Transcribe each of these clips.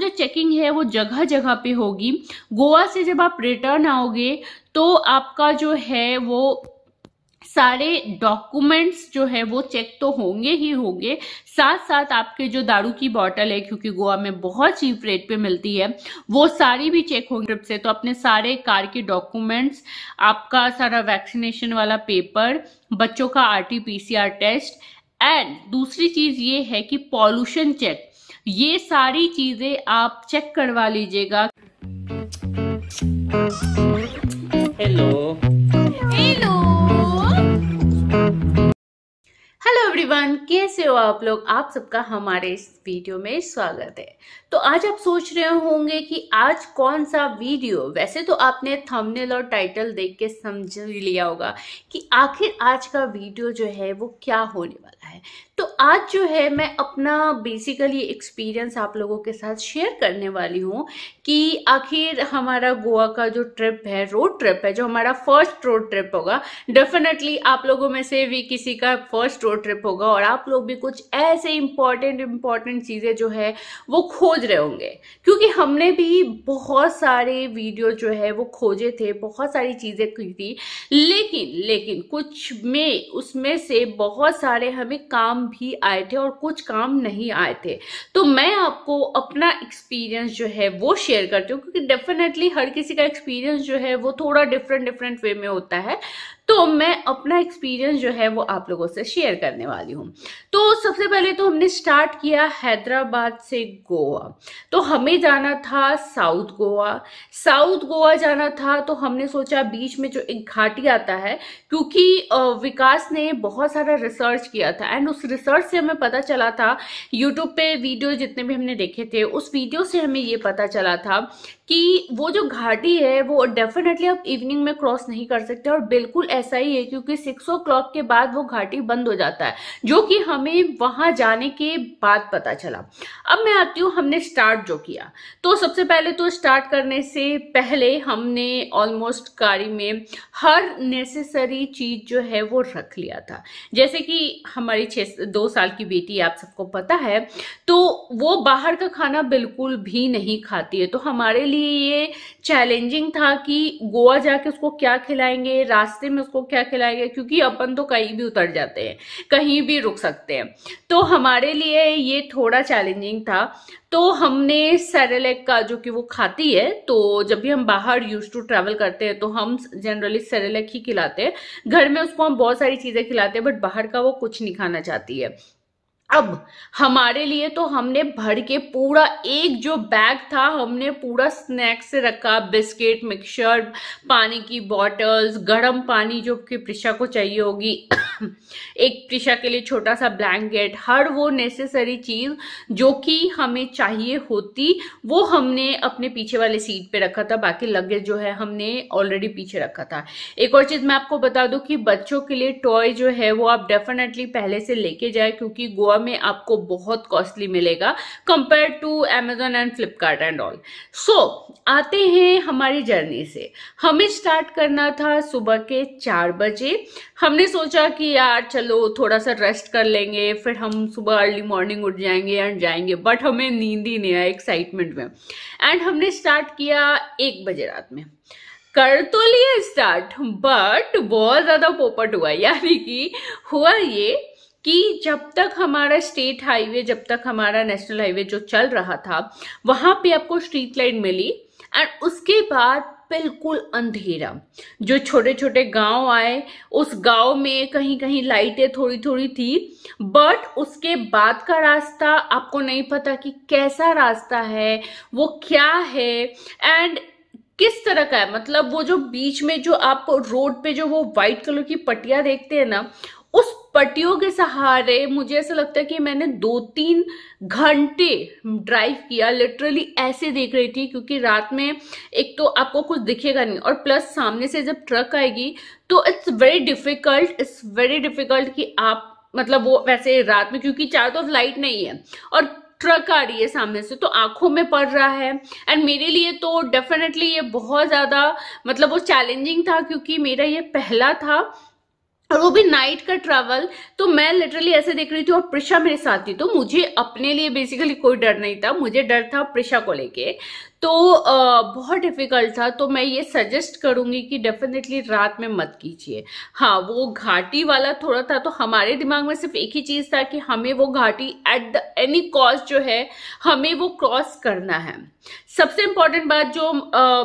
जो चेकिंग है वो जगह जगह पे होगी। गोवा से जब आप रिटर्न आओगे तो आपका जो है वो सारे डॉक्यूमेंट्स जो है वो चेक तो होंगे ही होंगे, साथ साथ आपके जो दारू की बॉटल है, क्योंकि गोवा में बहुत चीप रेट पे मिलती है, वो सारी भी चेक होंगी ट्रिप से। तो अपने सारे कार के डॉक्यूमेंट्स, आपका सारा वैक्सीनेशन वाला पेपर, बच्चों का RT-PCR टेस्ट, एंड दूसरी चीज ये है कि पॉल्यूशन चेक, ये सारी चीजें आप चेक करवा लीजिएगा। हेलो एवरीवन, कैसे हो आप लोग? आप सबका हमारे इस वीडियो में स्वागत है। तो आज आप सोच रहे होंगे कि आज कौन सा वीडियो, वैसे तो आपने थंबनेल और टाइटल देख के समझ लिया होगा कि आखिर आज का वीडियो जो है वो क्या होने वाला है। तो आज जो है मैं अपना बेसिकली एक्सपीरियंस आप लोगों के साथ शेयर करने वाली हूँ कि आखिर हमारा गोवा का जो ट्रिप है, रोड ट्रिप है, जो हमारा फर्स्ट रोड ट्रिप होगा, डेफिनेटली आप लोगों में से भी किसी का फर्स्ट रोड ट्रिप होगा और आप लोग भी कुछ ऐसे इंपॉर्टेंट चीजें जो है वो खोज रहे होंगे, क्योंकि हमने भी बहुत सारे वीडियो जो है वो खोजे थे, बहुत सारी चीजें की थी, लेकिन कुछ में उसमें से बहुत सारे हमें काम भी आए थे और कुछ काम नहीं आए थे। तो मैं आपको अपना एक्सपीरियंस जो है वो शेयर करती हूँ, क्योंकि डेफिनेटली हर किसी का एक्सपीरियंस जो है वो थोड़ा डिफरेंट वे में होता है। तो मैं अपना एक्सपीरियंस जो है वो आप लोगों से शेयर करने वाली हूँ। तो सबसे पहले तो हमने स्टार्ट किया हैदराबाद से गोवा। तो हमें जाना था साउथ गोवा जाना था। तो हमने सोचा बीच में जो एक घाटी आता है, क्योंकि विकास ने बहुत सारा रिसर्च किया था एंड उस रिसर्च से हमें पता चला था, यूट्यूब पे वीडियो जितने भी हमने देखे थे उस वीडियो से हमें ये पता चला था कि वो जो घाटी है वो डेफिनेटली आप इवनिंग में क्रॉस नहीं कर सकते, और बिल्कुल ऐसा ही है, क्योंकि 6 o'clock के बाद वो घाटी बंद हो जाता है, जो कि हमें वहां जाने के बाद पता चला। अब मैं आती हूँ हमने स्टार्ट जो किया। तो सबसे पहले तो स्टार्ट करने से पहले हमने ऑलमोस्ट गाड़ी में हर नेसेसरी चीज जो है वो रख लिया था। जैसे कि हमारी 2 साल की बेटी आप सबको पता है, तो वो बाहर का खाना बिल्कुल भी नहीं खाती है। तो हमारे लिए ये चैलेंजिंग था कि गोवा जाके उसको क्या खिलाएंगे, रास्ते में उसको क्या खिलाएंगे, क्योंकि अपन तो कहीं भी उतर जाते हैं, कहीं भी रुक सकते हैं। तो हमारे लिए ये थोड़ा चैलेंजिंग था। तो हमने सेरेलैक का, जो कि वो खाती है, तो जब भी हम बाहर यूज टू ट्रैवल करते हैं तो हम जनरली सेरेलैक ही खिलाते हैं। घर में उसको हम बहुत सारी चीजें खिलाते हैं, बट बाहर का वो कुछ नहीं खाना चाहती है। अब हमारे लिए तो हमने भर के पूरा एक जो बैग था हमने पूरा स्नैक्स से रखा, बिस्किट, मिक्सचर, पानी की बॉटल्स, गर्म पानी जो कि प्रिशा को चाहिए होगी एक प्रिशा के लिए छोटा सा ब्लैंकेट, हर वो नेसेसरी चीज जो कि हमें चाहिए होती वो हमने अपने पीछे वाले सीट पे रखा था। बाकी लगेज जो है हमने ऑलरेडी पीछे रखा था। एक और चीज मैं आपको बता दूं कि बच्चों के लिए टॉय जो है वो आप डेफिनेटली पहले से लेके जाए, क्योंकि गोवा में आपको बहुत कॉस्टली मिलेगा compare to Amazon and Flipkart and all. So आते हैं हमारी जर्नी से। हमें स्टार्ट करना था सुबह के 4 बजे। हमने सोचा कि यार चलो थोड़ा सा रेस्ट कर लेंगे, फिर हम सुबह अर्ली मॉर्निंग उठ जाएंगे एंड जाएंगे, बट हमें नींद ही नहीं आया एक्साइटमेंट में। एंड हमने स्टार्ट किया 1 बजे रात में। कर तो लिया स्टार्ट, बट बहुत ज्यादा पोपट हुआ। यानी कि हुआ ये कि जब तक हमारा स्टेट हाईवे, जब तक हमारा नेशनल हाईवे जो चल रहा था, वहां पे आपको स्ट्रीट लाइट मिली एंड उसके बाद बिल्कुल अंधेरा। जो छोटे छोटे गांव आए, उस गांव में कहीं कहीं लाइटें थोड़ी थोड़ी थी, बट उसके बाद का रास्ता आपको नहीं पता कि कैसा रास्ता है, वो क्या है एंड किस तरह का है। मतलब वो जो बीच में जो आप रोड पे जो वो व्हाइट कलर की पट्टियां देखते हैं ना, उस पट्टियों के सहारे मुझे ऐसा लगता है कि मैंने 2-3 घंटे ड्राइव किया। लिटरली ऐसे देख रही थी, क्योंकि रात में एक तो आपको कुछ दिखेगा नहीं, और प्लस सामने से जब ट्रक आएगी तो इट्स वेरी डिफिकल्ट कि आप, मतलब वो वैसे रात में, क्योंकि चारों तरफ लाइट नहीं है और ट्रक आ रही है सामने से, तो आंखों में पड़ रहा है। एंड मेरे लिए तो डेफिनेटली ये बहुत ज्यादा, मतलब वो चैलेंजिंग था, क्योंकि मेरा ये पहला था और वो भी नाइट का ट्रैवल। तो मैं लिटरली ऐसे देख रही थी और प्रिशा मेरे साथ थी, तो मुझे अपने लिए बेसिकली कोई डर नहीं था, मुझे डर था प्रिशा को लेके। तो बहुत डिफिकल्ट था। तो मैं ये सजेस्ट करूंगी कि डेफिनेटली रात में मत कीजिए। हाँ, वो घाटी वाला थोड़ा था, तो हमारे दिमाग में सिर्फ एक ही चीज था कि हमें वो घाटी एट द एनी कॉस्ट जो है हमें वो क्रॉस करना है। सबसे इंपॉर्टेंट बात जो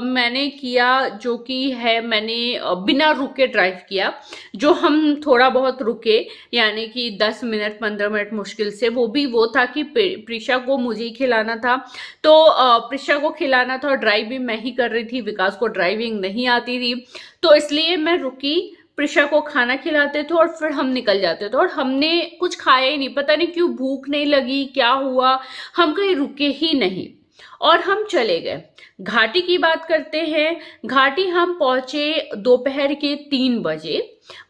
मैंने किया, जो कि है मैंने बिना रुके ड्राइव किया। जो हम थोड़ा बहुत रुके, यानी कि 10 मिनट 15 मिनट मुश्किल से, वो भी वो था कि प्रिशा को मुझे ही खिलाना था। तो प्रिशा को खिलाना था और ड्राइव भी मैं ही कर रही थी, विकास को ड्राइविंग नहीं आती थी, तो इसलिए मैं रुकी, प्रिशा को खाना खिलाते थे और फिर हम निकल जाते थे। और हमने कुछ खाया ही नहीं, पता नहीं क्यों, भूख नहीं लगी, क्या हुआ, हम कहीं रुके ही नहीं और हम चले गए। घाटी की बात करते हैं। घाटी हम पहुंचे दोपहर के 3 बजे,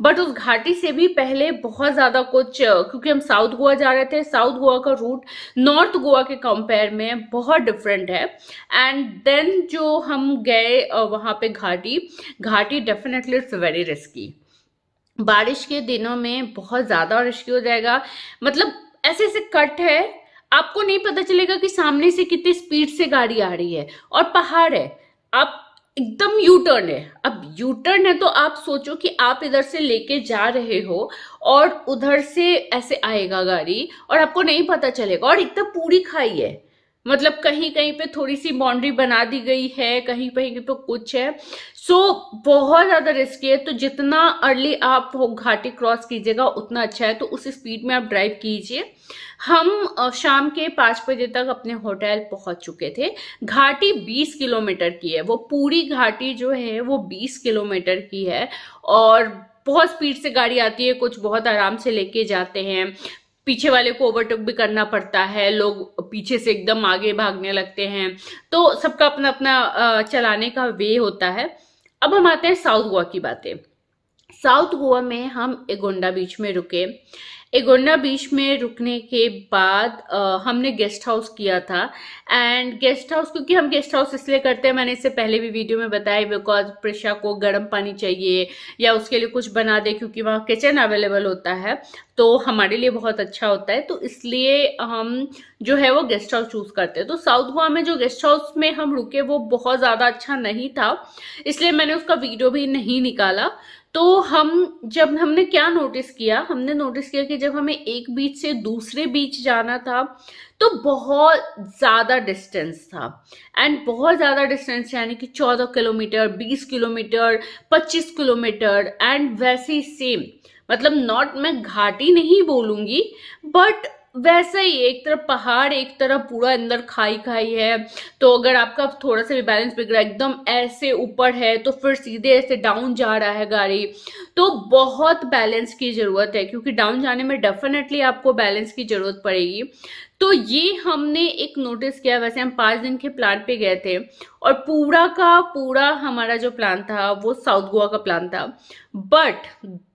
बट उस घाटी से भी पहले बहुत ज्यादा कुछ, क्योंकि हम साउथ गोवा जा रहे थे, साउथ गोवा का रूट नॉर्थ गोवा के कंपेयर में बहुत डिफरेंट है। एंड देन जो हम गए वहां पे घाटी डेफिनेटली इट्स वेरी रिस्की। बारिश के दिनों में बहुत ज्यादा रिस्की हो जाएगा। मतलब ऐसे ऐसे कट है, आपको नहीं पता चलेगा कि सामने से कितनी स्पीड से गाड़ी आ रही है, और पहाड़ है, आप एकदम यू टर्न है। अब यू टर्न है तो आप सोचो कि आप इधर से लेके जा रहे हो और उधर से ऐसे आएगा गाड़ी और आपको नहीं पता चलेगा, और एकदम पूरी खाई है। मतलब कहीं कहीं पे थोड़ी सी बाउंड्री बना दी गई है, कहीं कहीं पे कुछ है। सो बहुत ज्यादा रिस्की है। तो जितना अर्ली आप वो घाटी क्रॉस कीजिएगा उतना अच्छा है। तो उस स्पीड में आप ड्राइव कीजिए। हम शाम के 5 बजे तक अपने होटल पहुंच चुके थे। घाटी 20 किलोमीटर की है, वो पूरी घाटी जो है वो 20 किलोमीटर की है, और बहुत स्पीड से गाड़ी आती है, कुछ बहुत आराम से लेके जाते हैं, पीछे वाले को ओवरटेक भी करना पड़ता है, लोग पीछे से एकदम आगे भागने लगते हैं। तो सबका अपना अपना चलाने का वे होता है। अब हम आते हैं साउथ गोवा की बातें। साउथ गोवा में हम एगोंडा बीच में रुके। एगोंडा बीच में रुकने के बाद हमने गेस्ट हाउस किया था। एंड गेस्ट हाउस, क्योंकि हम गेस्ट हाउस इसलिए करते हैं, मैंने इससे पहले भी वीडियो में बताया, बिकॉज प्रिशा को गर्म पानी चाहिए या उसके लिए कुछ बना दे, क्योंकि वहाँ किचन अवेलेबल होता है, तो हमारे लिए बहुत अच्छा होता है। तो इसलिए हम जो है वो गेस्ट हाउस चूज करते हैं। तो साउथ गोवा में जो गेस्ट हाउस में हम रुके वो बहुत ज्यादा अच्छा नहीं था, इसलिए मैंने उसका वीडियो भी नहीं निकाला। तो हमने क्या नोटिस किया, हमने नोटिस किया कि जब हमें एक बीच से दूसरे बीच जाना था तो बहुत ज्यादा डिस्टेंस था। एंड बहुत ज्यादा डिस्टेंस यानी कि 14 किलोमीटर, 20 किलोमीटर, 25 किलोमीटर। एंड वैसे ही सेम, मतलब नॉट, मैं घाटी नहीं बोलूंगी, बट वैसा ही, एक तरफ पहाड़, एक तरफ पूरा अंदर खाई खाई है। तो अगर आपका थोड़ा सा भी बैलेंस बिगड़ा, एकदम ऐसे ऊपर है तो फिर सीधे ऐसे डाउन जा रहा है गाड़ी, तो बहुत बैलेंस की जरूरत है, क्योंकि डाउन जाने में डेफिनेटली आपको बैलेंस की जरूरत पड़ेगी। तो ये हमने एक नोटिस किया। वैसे हम 5 दिन के प्लान पे गए थे और पूरा का पूरा हमारा जो प्लान था वो साउथ गोवा का प्लान था, बट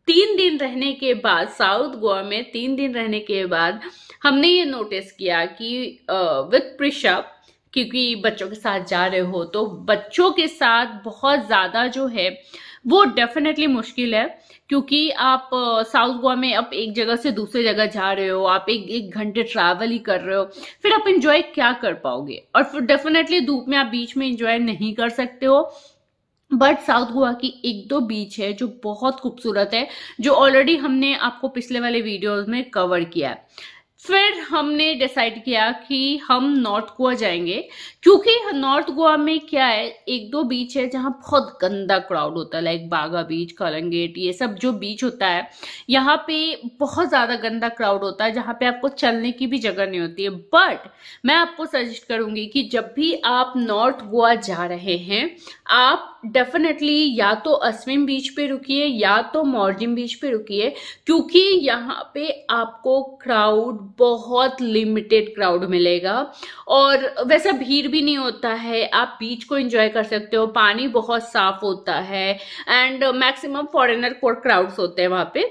3 दिन रहने के बाद, साउथ गोवा में 3 दिन रहने के बाद हमने ये नोटिस किया कि विद प्रिशा, क्योंकि बच्चों के साथ जा रहे हो तो बच्चों के साथ बहुत ज्यादा जो है वो डेफिनेटली मुश्किल है, क्योंकि आप साउथ गोवा में आप एक जगह से दूसरे जगह जा रहे हो, आप एक घंटे ट्रैवल ही कर रहे हो, फिर आप एंजॉय क्या कर पाओगे? और फिर डेफिनेटली धूप में आप बीच में एंजॉय नहीं कर सकते हो। बट साउथ गोवा की 1-2 बीच है जो बहुत खूबसूरत है, जो ऑलरेडी हमने आपको पिछले वाले वीडियोस में कवर किया है। फिर हमने डिसाइड किया कि हम नॉर्थ गोवा जाएंगे, क्योंकि नॉर्थ गोवा में क्या है, 1-2 बीच है जहां बहुत गंदा क्राउड होता है, लाइक बागा बीच, कलंगेट, ये सब जो बीच होता है यहाँ पे बहुत ज्यादा गंदा क्राउड होता है, जहां पे आपको चलने की भी जगह नहीं होती है। बट मैं आपको सजेस्ट करूंगी कि जब भी आप नॉर्थ गोवा जा रहे हैं, आप डेफिनेटली या तो अस्विन बीच पे रुकिए या तो मॉर्जिम बीच पे रुकिए, क्योंकि यहाँ पे आपको क्राउड, बहुत लिमिटेड क्राउड मिलेगा और वैसा भीड़ भी नहीं होता है। आप बीच को एंजॉय कर सकते हो, पानी बहुत साफ होता है एंड मैक्सिमम फॉरेनर क्राउड्स होते हैं वहां पे।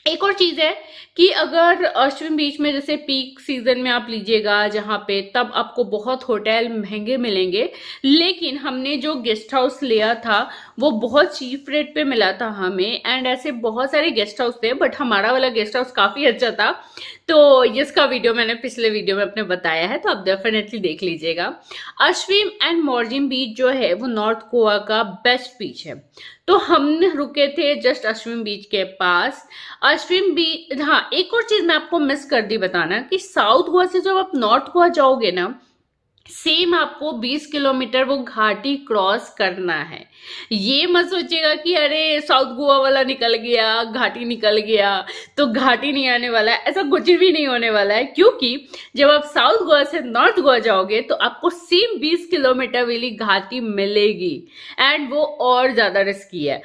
एक और चीज है कि अगर अश्विन बीच में जैसे पीक सीजन में आप लीजिएगा जहां पे, तब आपको बहुत होटल महंगे मिलेंगे, लेकिन हमने जो गेस्ट हाउस लिया था वो बहुत चीप रेट पे मिला था हमें। एंड ऐसे बहुत सारे गेस्ट हाउस थे, बट हमारा वाला गेस्ट हाउस काफी अच्छा था, तो इसका वीडियो मैंने पिछले वीडियो में अपने बताया है, तो आप डेफिनेटली देख लीजिएगा। अश्विन एंड मॉर्जिम बीच जो है वो नॉर्थ गोवा का बेस्ट बीच है। तो हमने रुके थे जस्ट अश्विन बीच के पास। अश्विन बीच, हाँ एक और चीज मैं आपको मिस कर दी बताना कि साउथ गोवा से जब आप नॉर्थ गोवा जाओगे ना, सेम आपको 20 किलोमीटर वो घाटी क्रॉस करना है। ये मत सोचिएगा कि अरे साउथ गोवा वाला निकल गया, घाटी निकल गया तो घाटी नहीं आने वाला है, ऐसा कुछ भी नहीं होने वाला है। क्योंकि जब आप साउथ गोवा से नॉर्थ गोवा जाओगे तो आपको सेम 20 किलोमीटर वाली घाटी मिलेगी, एंड वो और ज्यादा रिस्की है।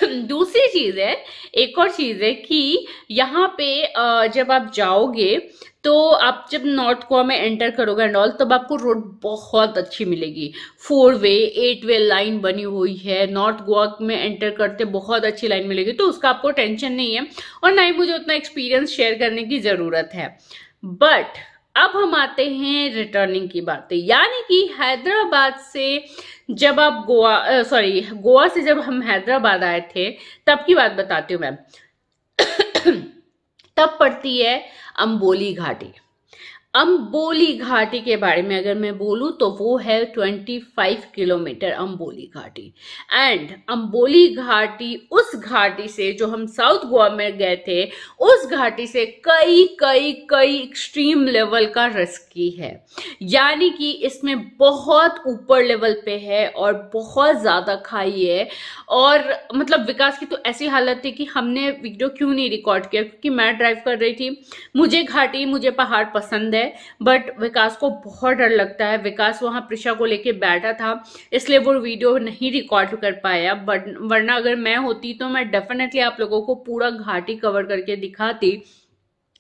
दूसरी चीज है, एक और चीज है कि यहाँ पे जब आप जाओगे तो आप जब नॉर्थ गोवा में एंटर करोगे एंड ऑल, तब आपको रोड बहुत अच्छी मिलेगी। 4 वे 8 वे लाइन बनी हुई है, नॉर्थ गोवा में एंटर करते बहुत अच्छी लाइन मिलेगी, तो उसका आपको टेंशन नहीं है और ना ही मुझे उतना एक्सपीरियंस शेयर करने की जरूरत है। बट अब हम आते हैं रिटर्निंग की बातें, यानी कि हैदराबाद से जब आप गोवा से जब हम हैदराबाद आए थे तब की बात बताती हूँ मैं। तब पड़ती है अंबोली घाटी। अंबोली घाटी के बारे में अगर मैं बोलूं तो वो है 25 किलोमीटर अंबोली घाटी। एंड अंबोली घाटी, उस घाटी से जो हम साउथ गोवा में गए थे, उस घाटी से कई कई कई एक्सट्रीम लेवल का रिस्की है, यानी कि इसमें बहुत ऊपर लेवल पे है और बहुत ज्यादा खाई है। और मतलब विकास की तो ऐसी हालत थी कि हमने वीडियो क्यों नहीं रिकॉर्ड किया, क्योंकि मैं ड्राइव कर रही थी, मुझे घाटी, मुझे पहाड़ पसंद है, बट विकास को बहुत डर लगता है। विकास वहां प्रिशा को लेके बैठा था, इसलिए वो वीडियो नहीं रिकॉर्ड कर पाया, बट वरना अगर मैं होती तो मैं डेफिनेटली आप लोगों को पूरा घाटी कवर करके दिखाती।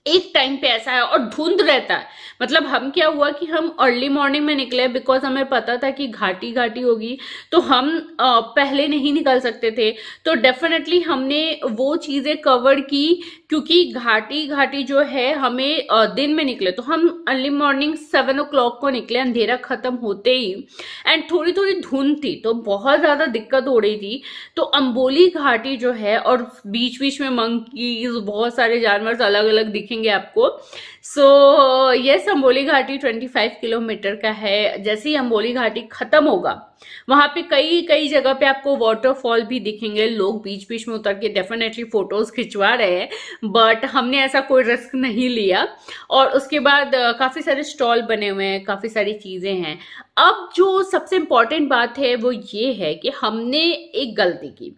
एक टाइम पे ऐसा है और धुंध रहता है, मतलब हम क्या हुआ कि हम अर्ली मॉर्निंग में निकले बिकॉज हमें पता था कि घाटी घाटी होगी, तो हम पहले नहीं निकल सकते थे, तो डेफिनेटली हमने वो चीजें कवर की। क्योंकि घाटी घाटी जो है हमें दिन में निकले, तो हम अर्ली मॉर्निंग 7 o'clock को निकले, अंधेरा खत्म होते ही, एंड थोड़ी थोड़ी धुंध थी तो बहुत ज्यादा दिक्कत हो रही थी। तो अंबोली घाटी जो है, और बीच बीच में मंकीज, बहुत सारे जानवर अलग अलग दिखेंगे आपको। सो यस, अंबोली घाटी 25 किलोमीटर का है। जैसे ही अंबोली घाटी खत्म होगा, वहां पे कई कई जगह पे आपको वाटरफॉल भी दिखेंगे, लोग बीच बीच में उतर के डेफिनेटली फोटोज खिंचवा रहे हैं, बट हमने ऐसा कोई रिस्क नहीं लिया। और उसके बाद काफी सारे स्टॉल बने हुए हैं, काफी सारी चीजें हैं। अब जो सबसे इंपॉर्टेंट बात है वो ये है कि हमने एक गलती की।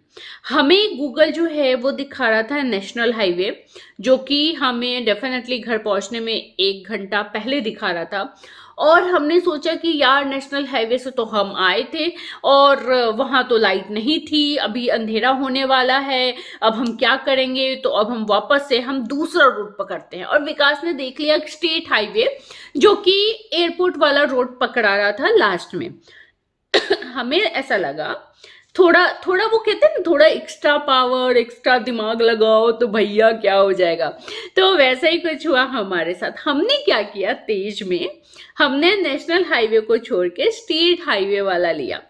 हमें गूगल जो है वो दिखा रहा था नेशनल हाईवे, जो कि हमें डेफिनेटली घर पहुंचने में 1 घंटा पहले दिखा रहा था, और हमने सोचा कि यार नेशनल हाईवे से तो हम आए थे और वहां तो लाइट नहीं थी, अभी अंधेरा होने वाला है, अब हम क्या करेंगे, तो अब हम वापस से हम दूसरा रूट पकड़ते हैं। और विकास ने देख लिया स्टेट हाईवे, जो कि एयरपोर्ट वाला रोड पकड़ा रहा था लास्ट में। हमें ऐसा लगा थोड़ा थोड़ा, वो कहते हैं ना, थोड़ा एक्स्ट्रा पावर, एक्स्ट्रा दिमाग लगाओ तो भैया क्या हो जाएगा, तो वैसा ही कुछ हुआ हमारे साथ। हमने क्या किया, तेज में हमने नेशनल हाईवे को छोड़ के स्टेट हाईवे वाला लिया।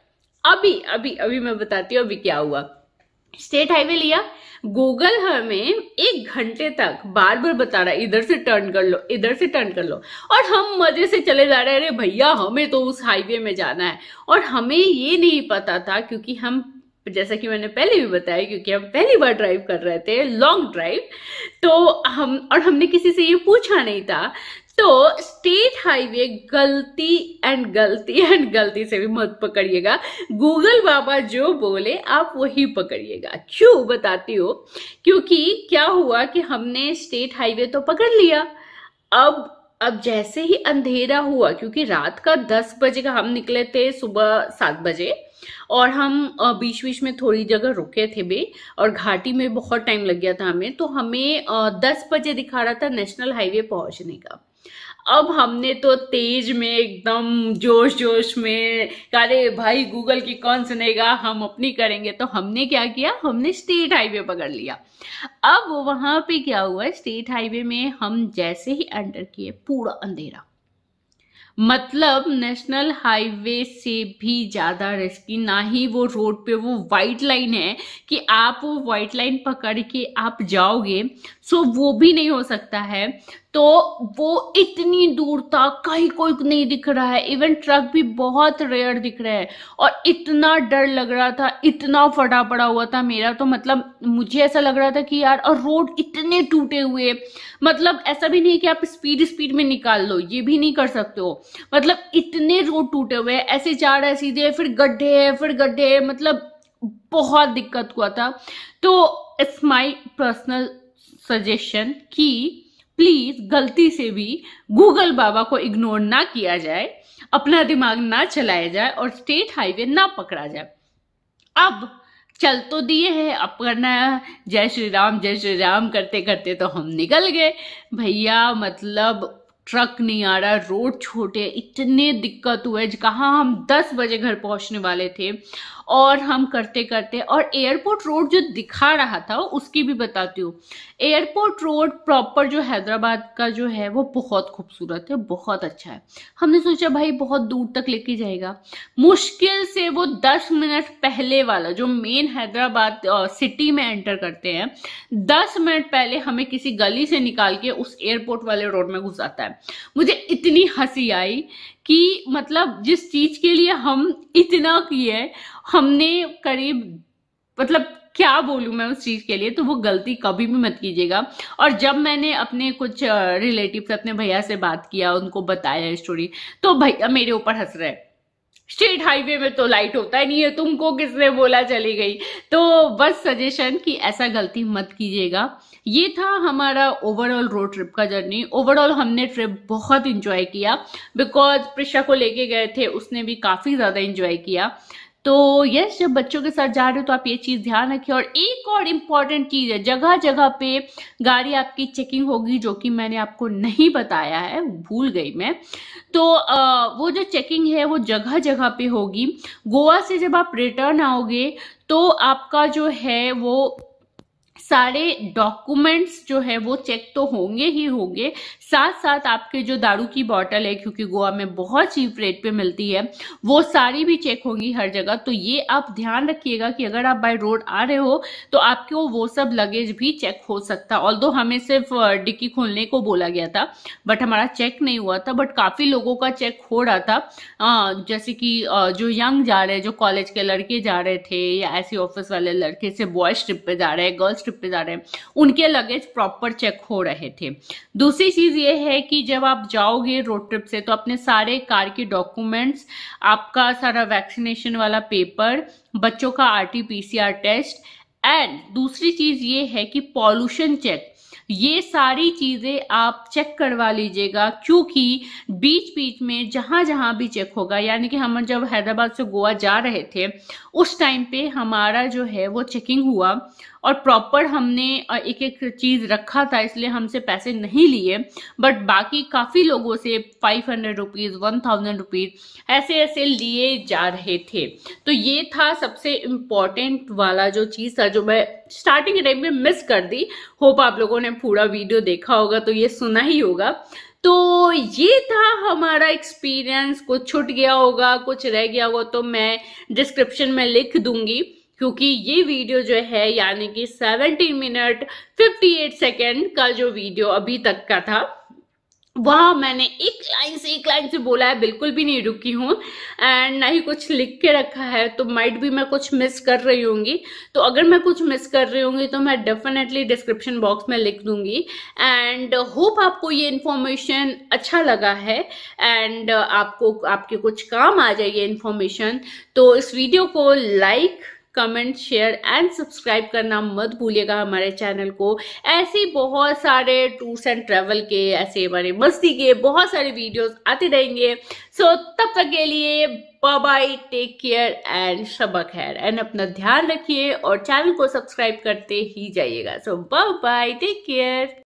अभी अभी अभी मैं बताती हूँ अभी क्या हुआ। स्टेट हाईवे लिया, गूगल हमें 1 घंटे तक बार बार बता रहा है इधर से टर्न कर लो, इधर से टर्न कर लो, और हम मजे से चले जा रहे हैं, अरे भैया हमें तो उस हाईवे में जाना है। और हमें ये नहीं पता था, क्योंकि हम, जैसा कि मैंने पहले भी बताया, क्योंकि हम पहली बार ड्राइव कर रहे थे, लॉन्ग ड्राइव, तो हमने किसी से ये पूछा नहीं था। तो स्टेट हाईवे गलती एंड गलती से भी मत पकड़िएगा, गूगल बाबा जो बोले आप वही पकड़िएगा। क्यों बताती हो, क्योंकि क्या हुआ कि हमने स्टेट हाईवे तो पकड़ लिया। अब जैसे ही अंधेरा हुआ, क्योंकि रात का 10 बजे का हम निकले थे, सुबह 7 बजे, और हम बीच बीच में थोड़ी जगह रुके थे भी, और घाटी में बहुत टाइम लग गया था हमें, तो हमें 10 बजे दिखा रहा था नेशनल हाईवे पहुंचने का। अब हमने तो तेज में एकदम जोश जोश में, अरे भाई गूगल की कौन सुनेगा, हम अपनी करेंगे। तो हमने क्या किया, हमने स्टेट हाईवे पकड़ लिया। अब वहां पे क्या हुआ, स्टेट हाईवे में हम जैसे ही एंटर किए पूरा अंधेरा, मतलब नेशनल हाईवे से भी ज्यादा रिस्की। ना ही वो रोड पे वो वाइट लाइन है कि आप वो वाइट लाइन पकड़ के आप जाओगे, सो वो भी नहीं हो सकता है। तो वो इतनी दूर तक कहीं कोई नहीं दिख रहा है, इवन ट्रक भी बहुत रेयर दिख रहे हैं। और इतना डर लग रहा था, इतना फटा पड़ा हुआ था मेरा, तो मतलब मुझे ऐसा लग रहा था कि यार, और रोड इतने टूटे हुए, मतलब ऐसा भी नहीं कि आप स्पीड स्पीड में निकाल लो, ये भी नहीं कर सकते हो। मतलब इतने रोड टूटे हुए हैं, ऐसे जा रहा है सीधे, फिर गड्ढे है, फिर गड्ढे है, मतलब बहुत दिक्कत हुआ था। तो इट्स माय पर्सनल सजेशन कि प्लीज गलती से भी गूगल बाबा को इग्नोर ना किया जाए, अपना दिमाग ना चलाया जाए और स्टेट हाईवे ना पकड़ा जाए। अब चल तो दिए हैं, अब करना है जय श्री राम करते करते तो हम निकल गए भैया। मतलब ट्रक नहीं आ रहा, रोड छोटे, इतने दिक्कत हुए। कहाँ हम 10 बजे घर पहुंचने वाले थे और हम करते करते, और एयरपोर्ट रोड जो दिखा रहा था उसकी भी बताती हूँ। एयरपोर्ट रोड प्रॉपर जो हैदराबाद का जो है वो बहुत खूबसूरत है, बहुत अच्छा है। हमने सोचा भाई बहुत दूर तक लेके जाएगा, मुश्किल से वो 10 मिनट पहले वाला जो मेन हैदराबाद सिटी में एंटर करते हैं, 10 मिनट पहले हमें किसी गली से निकाल के उस एयरपोर्ट वाले रोड में घुसाता है। मुझे इतनी हंसी आई कि मतलब जिस चीज के लिए हम इतना किए, हमने करीब, मतलब क्या बोलूं मैं उस चीज के लिए, तो वो गलती कभी भी मत कीजिएगा। और जब मैंने अपने कुछ रिलेटिव से, अपने भैया से बात किया, उनको बताया स्टोरी, तो भैया मेरे ऊपर हंस रहे, स्टेट हाईवे में तो लाइट होता ही नहीं है, तुमको किसने बोला, चली गई। तो बस सजेशन कि ऐसा गलती मत कीजिएगा। ये था हमारा ओवरऑल रोड ट्रिप का जर्नी। ओवरऑल हमने ट्रिप बहुत इंजॉय किया, बिकॉज प्रिशा को लेके गए थे, उसने भी काफी ज्यादा इंजॉय किया। तो यस, जब बच्चों के साथ जा रहे हो तो आप ये चीज ध्यान रखिए। और एक और इम्पॉर्टेंट चीज है, जगह जगह पे गाड़ी आपकी चेकिंग होगी, जो कि मैंने आपको नहीं बताया है, भूल गई मैं। तो वो जो चेकिंग है वो जगह जगह पे होगी। गोवा से जब आप रिटर्न आओगे तो आपका जो है वो सारे डॉक्यूमेंट्स जो है वो चेक तो होंगे ही होंगे, साथ साथ आपके जो दारू की बोतल है, क्योंकि गोवा में बहुत चीप रेट पे मिलती है, वो सारी भी चेक होंगी हर जगह। तो ये आप ध्यान रखिएगा कि अगर आप बाय रोड आ रहे हो तो आपको वो सब लगेज भी चेक हो सकता है। ऑल्दो हमें सिर्फ डिक्की खोलने को बोला गया था, बट हमारा चेक नहीं हुआ था, बट काफी लोगों का चेक हो रहा था। जैसे कि जो यंग जा रहे, जो कॉलेज के लड़के जा रहे थे, या ऐसे ऑफिस वाले लड़के से बॉयज ट्रिप पे जा रहे हैं, गर्ल्स ट्रिप पे जा रहे हैं, उनके लगेज प्रॉपर चेक हो रहे थे। दूसरी चीज ये है कि जब आप जाओगे रोड ट्रिप से तो अपने सारे कार के डॉक्यूमेंट्स, आपका सारा वैक्सीनेशन वाला पेपर, बच्चों का RT-PCR टेस्ट, एंड दूसरी चीज ये है कि पॉल्यूशन चेक, ये सारी चीजें आप चेक करवा लीजिएगा। क्योंकि बीच बीच में जहां जहां भी चेक होगा, यानी कि हम जब हैदराबाद से गोवा जा रहे थे उस टाइम पे हमारा जो है वो चेकिंग हुआ, और प्रॉपर हमने एक एक चीज रखा था, इसलिए हमसे पैसे नहीं लिए। बट बाकी काफी लोगों से 500 रुपीज, 1000 रुपीज ऐसे ऐसे लिए जा रहे थे। तो ये था सबसे इम्पोर्टेंट वाला जो चीज था, जो मैं स्टार्टिंग टाइम में मिस कर दी। होप आप लोगों ने पूरा वीडियो देखा होगा तो ये सुना ही होगा। तो ये था हमारा एक्सपीरियंस। कुछ छूट गया होगा, कुछ रह गया होगा तो मैं डिस्क्रिप्शन में लिख दूंगी, क्योंकि ये वीडियो जो है, यानी कि 17 मिनट 58 सेकेंड का जो वीडियो अभी तक का था, वहां मैंने एक लाइन से बोला है, बिल्कुल भी नहीं रुकी हूं, एंड ना ही कुछ लिख के रखा है। तो माइट भी मैं कुछ मिस कर रही होंगी, तो अगर मैं कुछ मिस कर रही होंगी तो मैं डेफिनेटली डिस्क्रिप्शन बॉक्स में लिख दूंगी। एंड होप आपको ये इन्फॉर्मेशन अच्छा लगा है, एंड आपको आपके कुछ काम आ जाए ये इन्फॉर्मेशन। तो इस वीडियो को like, comment, share and subscribe करना मत भूलिएगा हमारे चैनल को। ऐसे बहुत सारे टूर्स एंड ट्रेवल के, ऐसे हमारे मस्ती के बहुत सारे वीडियोस आते रहेंगे। सो तब तक के लिए bye bye, take care and शब खैर, एंड अपना ध्यान रखिए और चैनल को सब्सक्राइब करते ही जाइएगा। सो बाय बाय, टेक केयर।